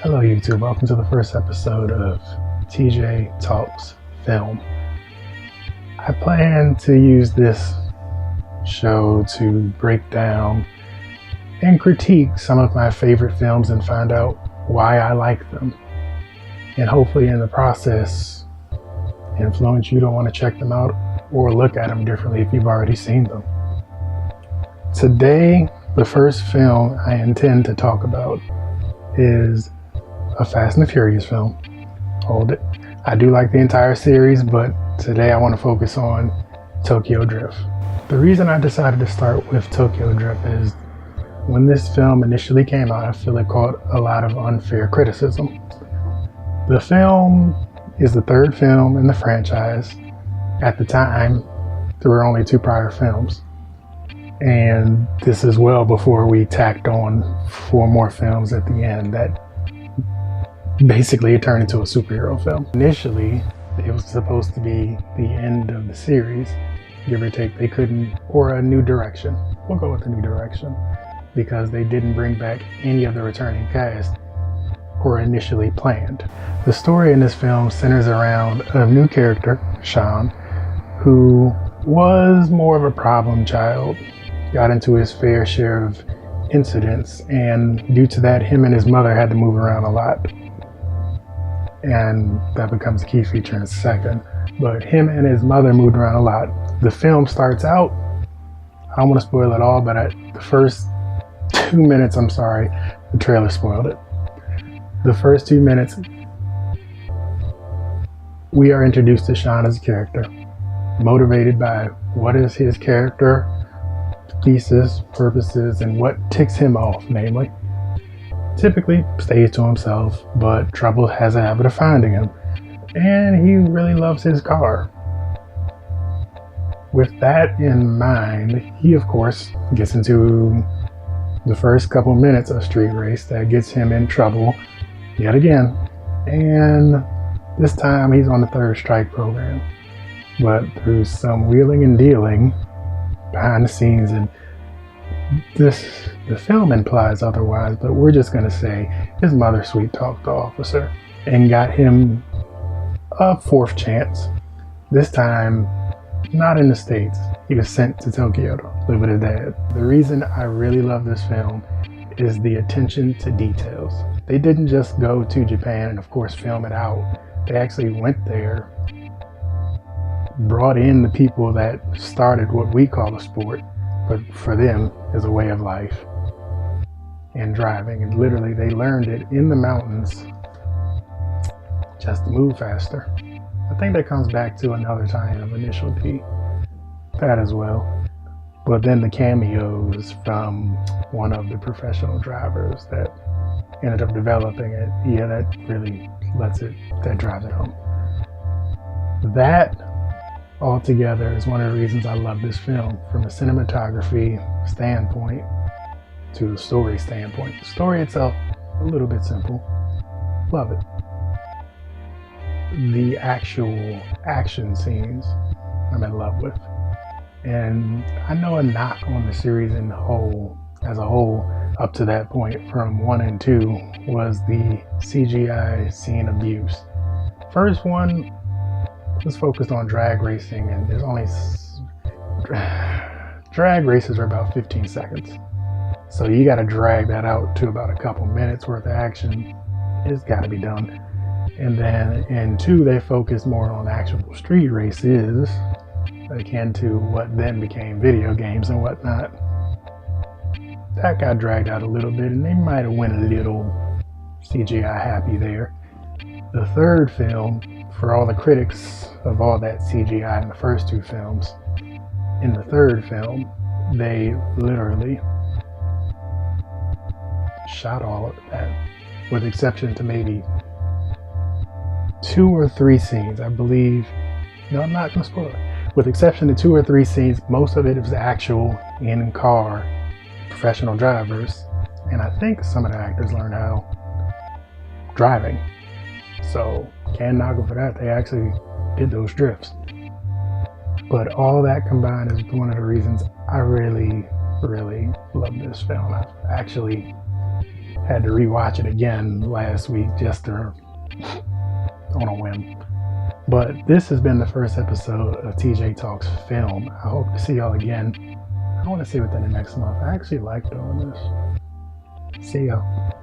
Hello YouTube, welcome to the first episode of TJ Talks Film. I plan to use this show to break down and critique some of my favorite films and find out why I like them. And hopefully in the process, influence you to want to check them out or look at them differently if you've already seen them. Today, the first film I intend to talk about is a Fast and the Furious film. Hold it. I do like the entire series, but today I want to focus on Tokyo Drift. The reason I decided to start with Tokyo Drift is when this film initially came out, I feel it caught a lot of unfair criticism. The film is the third film in the franchise. At the time, there were only two prior films. And this is well before we tacked on 4 more films at the end that basically it turned into a superhero film. Initially, it was supposed to be the end of the series, give or take. They couldn't, or a new direction. We'll go with a new direction because they didn't bring back any of the returning cast or initially planned. The story in this film centers around a new character, Sean, who was more of a problem child, got into his fair share of incidents, and due to that, him and his mother had to move around a lot. And that becomes a key feature in a second. But him and his mother moved around a lot. The film starts out, I don't want to spoil it all, but the first 2 minutes, I'm sorry, the trailer spoiled it. The first 2 minutes, we are introduced to Sean as a character, motivated by what is his character, thesis, purposes, and what ticks him off, namely. Typically stays to himself, but trouble has a habit of finding him, and he really loves his car. With that in mind, he of course gets into the first couple minutes of street race that gets him in trouble yet again, and this time he's on the third strike program. But through some wheeling and dealing behind the scenes, and the film implies otherwise, but we're just going to say his mother sweet talked the officer and got him a 4th chance. This time, not in the States. He was sent to Tokyo to live with his dad. The reason I really love this film is the attention to details. They didn't just go to Japan and of course film it out. They actually went there, brought in the people that started what we call a sport, but for them is a way of life, and driving. And literally they learned it in the mountains just to move faster. I think that comes back to another tie-in of Initial D, that as well. But then the cameos from one of the professional drivers that ended up developing it, yeah, that really that drives it home. That altogether is one of the reasons I love this film, from a cinematography standpoint to a story standpoint. The story itself, a little bit simple. Love it. The actual action scenes, I'm in love with. And I know a knock on the series as a whole, up to that point from 1 and 2, was the CGI scene abuse. First one was focused on drag racing, and there's only drag races are about 15 seconds. So you got to drag that out to about a couple minutes worth of action. It's got to be done. And then in 2, they focused more on actual street races, akin to what then became video games and whatnot. That got dragged out a little bit, and they might have went a little CGI happy there. The third film, for all the critics of all that CGI in the first 2 films, in the third film, they literally shot all of that, with exception to maybe 2 or 3 scenes, I believe. No, I'm not going to spoil it. With exception to 2 or 3 scenes, most of it was actual in-car professional drivers, and I think some of the actors learned how driving. So can't knock them for that. They actually did those drifts. But all that combined is one of the reasons I really love this film. I've actually Had to rewatch it again last week just to, on a whim. But this has been the first episode of TJ Talks Film. I hope to see y'all again. I want to see within the next month. I actually like doing this. See y'all.